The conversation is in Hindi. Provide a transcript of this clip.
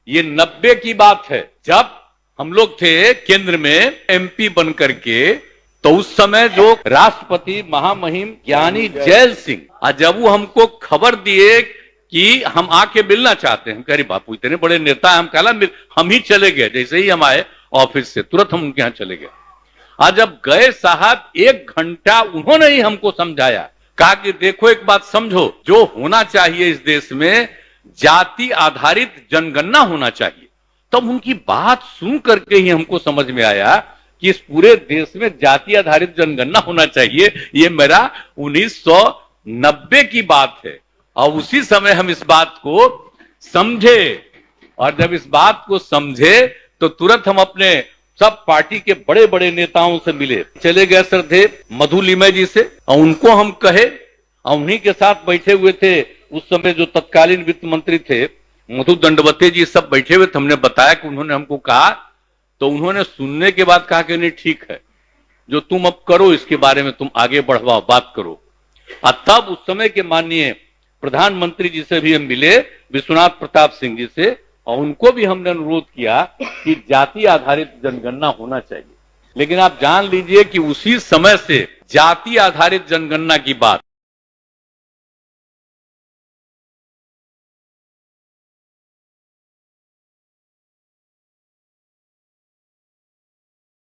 ये 90 की बात है, जब हम लोग थे केंद्र में एमपी बन करके, तो उस समय जो राष्ट्रपति महामहिम ज्ञानी जैल सिंह, जब वो हमको खबर दिए कि हम आके मिलना चाहते हैं, कह रही बापू इतने बड़े नेता है, हम कहला हम ही चले गए। जैसे ही हम आए ऑफिस से तुरंत हम उनके यहां चले गए। आज जब गए साहब 1 घंटा उन्होंने ही हमको समझाया, कहा कि देखो एक बात समझो, जो होना चाहिए इस देश में जाति आधारित जनगणना होना चाहिए। तब उनकी बात सुन करके ही हमको समझ में आया कि इस पूरे देश में जाति आधारित जनगणना होना चाहिए। ये मेरा 1990 की बात है और उसी समय हम इस बात को समझे, और जब इस बात को समझे तो तुरंत हम अपने सब पार्टी के बड़े बड़े नेताओं से मिले, चले गए श्रद्धे मधु लिमय जी से, और उनको हम कहे, और उन्हीं के साथ बैठे हुए थे उस समय जो तत्कालीन वित्त मंत्री थे मधु दंडवते जी, सब बैठे हुए थे। हमने बताया कि उन्होंने हमको कहा, तो उन्होंने सुनने के बाद कहा कि नहीं ठीक है, जो तुम अब करो इसके बारे में तुम आगे बढ़वाओ, बात करो। और तब उस समय के माननीय प्रधानमंत्री जी से भी हम मिले, विश्वनाथ प्रताप सिंह जी से, और उनको भी हमने अनुरोध किया कि जाति आधारित जनगणना होना चाहिए। लेकिन आप जान लीजिए कि उसी समय से जाति आधारित जनगणना की बात